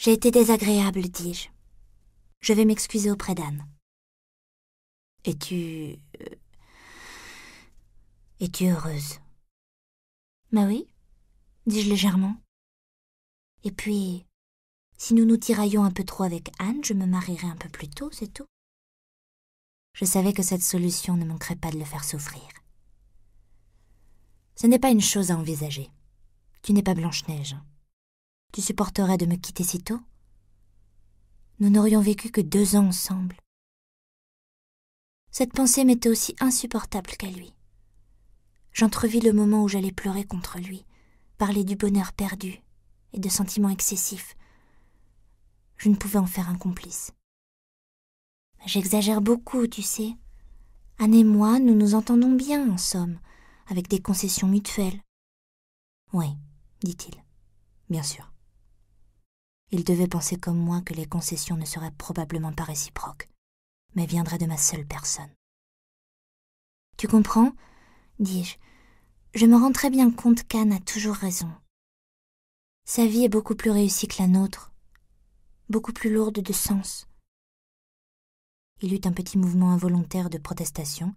J'ai été désagréable, dis-je. Je vais m'excuser auprès d'Anne. Es-tu heureuse? Bah oui, dis-je légèrement. Et puis, si nous nous tiraillons un peu trop avec Anne, je me marierai un peu plus tôt, c'est tout. Je savais que cette solution ne manquerait pas de le faire souffrir. Ce n'est pas une chose à envisager. Tu n'es pas Blanche-Neige. Tu supporterais de me quitter si tôt? Nous n'aurions vécu que 2 ans ensemble. Cette pensée m'était aussi insupportable qu'à lui. J'entrevis le moment où j'allais pleurer contre lui, parler du bonheur perdu et de sentiments excessifs. Je ne pouvais en faire un complice. J'exagère beaucoup, tu sais. Anne et moi, nous nous entendons bien, en somme, avec des concessions mutuelles. Oui, dit-il, bien sûr. Il devait penser comme moi que les concessions ne seraient probablement pas réciproques, mais viendraient de ma seule personne. Tu comprends, dis-je, je me rends très bien compte qu'Anne a toujours raison. Sa vie est beaucoup plus réussie que la nôtre, beaucoup plus lourde de sens. Il eut un petit mouvement involontaire de protestation,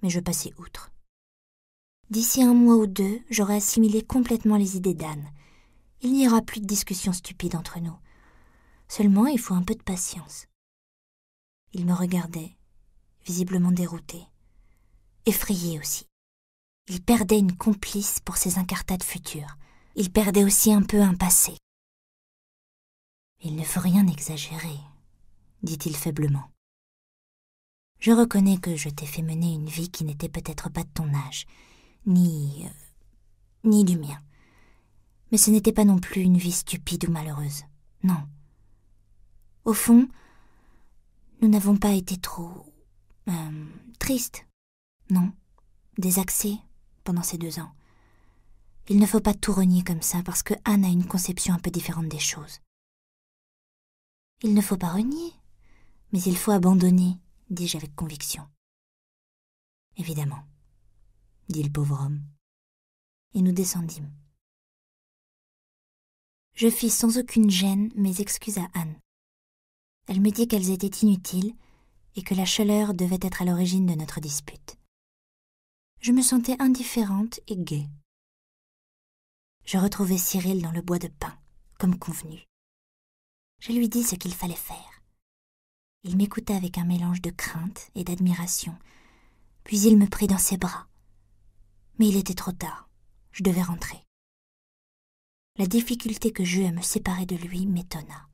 mais je passai outre. D'ici 1 mois ou 2, j'aurai assimilé complètement les idées d'Anne. Il n'y aura plus de discussions stupides entre nous. Seulement, il faut un peu de patience. Il me regardait, visiblement dérouté, effrayé aussi. Il perdait une complice pour ses incartades futures. Il perdait aussi un peu un passé. « Il ne faut rien exagérer, » dit-il faiblement. « Je reconnais que je t'ai fait mener une vie qui n'était peut-être pas de ton âge, ni du mien. Mais ce n'était pas non plus une vie stupide ou malheureuse, non. Au fond, nous n'avons pas été trop... tristes, non, désaxés pendant ces 2 ans. Il ne faut pas tout renier comme ça parce que Anne a une conception un peu différente des choses. Il ne faut pas renier, mais il faut abandonner, dis-je avec conviction. Évidemment, dit le pauvre homme, et nous descendîmes. Je fis sans aucune gêne mes excuses à Anne. Elle me dit qu'elles étaient inutiles et que la chaleur devait être à l'origine de notre dispute. Je me sentais indifférente et gaie. Je retrouvai Cyril dans le bois de pin, comme convenu. Je lui dis ce qu'il fallait faire. Il m'écouta avec un mélange de crainte et d'admiration, puis il me prit dans ses bras. Mais il était trop tard, je devais rentrer. La difficulté que j'eus à me séparer de lui m'étonna.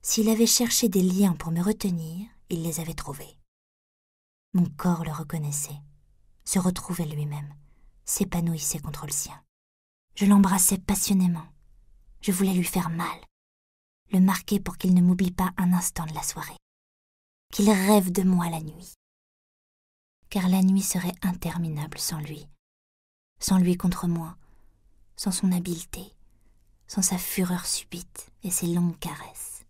S'il avait cherché des liens pour me retenir, il les avait trouvés. Mon corps le reconnaissait, se retrouvait lui-même, s'épanouissait contre le sien. Je l'embrassais passionnément. Je voulais lui faire mal, le marquer pour qu'il ne m'oublie pas un instant de la soirée, qu'il rêve de moi la nuit. Car la nuit serait interminable sans lui contre moi, sans son habileté, sans sa fureur subite et ses longues caresses.